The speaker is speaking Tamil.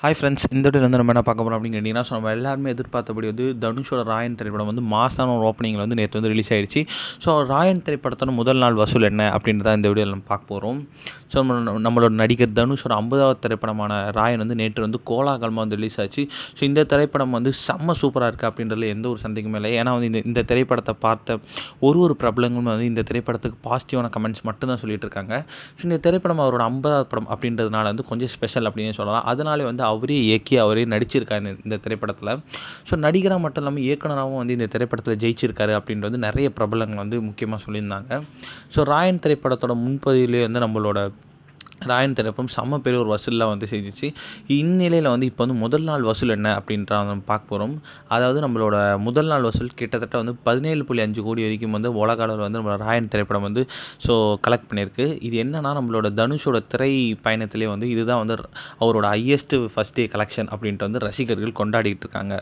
ஹாய் ஃப்ரெண்ட்ஸ், இந்த வீடியோவில் வந்து நம்ம என்ன பார்க்க போகிறோம் அப்படின்னு கேட்டிங்கன்னா, நம்ம எல்லாருமே எதிர்பார்த்தபடி வந்து தனுஷோட ராயன் திரைப்படம் வந்து மாசான ஒரு ஓப்பனிங்கில் வந்து நேற்று வந்து ரிலீஸ் ஆயிடுச்சு. ஸோ ராயன் திரைப்படத்தோட முதல் நாள் வசூல் என்ன அப்படின்றத இந்த வீடியோவில் நம்ம பார்க்க போகிறோம். ஸோ நம்மளோட நடிகர் தனுஷோட 50வது திரைப்படமான ராயன் வந்து நேற்று வந்து கோலாகலமாக வந்து ரிலீஸ் ஆச்சு. ஸோ இந்த திரைப்படம் வந்து செம்ம சூப்பராக இருக்குது அப்படின்றதுல எந்த ஒரு சந்தேகமே இல்லை. ஏன்னா வந்து இந்த திரைப்படத்தை பார்த்த ஒரு பிரபலங்களும் வந்து இந்த திரைப்படத்துக்கு பாசிட்டிவான கமெண்ட்ஸ் மட்டும்தான் சொல்லிட்டு இருக்காங்க. ஸோ இந்த திரைப்படம் அவரோட 50வது படம் அப்படின்றதுனால வந்து கொஞ்சம் ஸ்பெஷல் அப்படின்னு சொல்லலாம். அதனாலே வந்து அவரே இயக்கி அவரே நடிச்சிருக்காரு இந்த திரைப்படத்தில். ஸோ நடிகராக மட்டும் இல்லாமல் இயக்குனராகவும் வந்து இந்த திரைப்படத்தில் ஜெயிச்சிருக்காரு அப்படின்றது வந்து நிறைய பிரபலங்கள் வந்து முக்கியமாக சொல்லியிருந்தாங்க. ஸோ ராயன் திரைப்படத்தோட முன்பதிவிலே வந்து நம்மளோட ராயன் திரைப்படம் செம்ம பெரிய ஒரு வசூலில் வந்து செஞ்சிச்சு. இந்நிலையில் வந்து இப்போ வந்து முதல் நாள் வசூல் என்ன அப்படின்ற நம்ம பார்க்க போகிறோம். அதாவது நம்மளோட முதல் நாள் வசூல் கிட்டத்தட்ட வந்து 17.5 கோடி வரைக்கும் வந்து உலக அளவில் வந்து நம்மளோட ராயன் திரைப்படம் வந்து கலெக்ட் பண்ணியிருக்கு. இது என்னன்னா நம்மளோட தனுஷோட திரை பயணத்திலே வந்து இதுதான் வந்து அவரோட ஹையஸ்ட் ஃபர்ஸ்ட் டே கலெக்ஷன் அப்படின்ட்டு வந்து ரசிகர்கள் கொண்டாடிட்டு இருக்காங்க.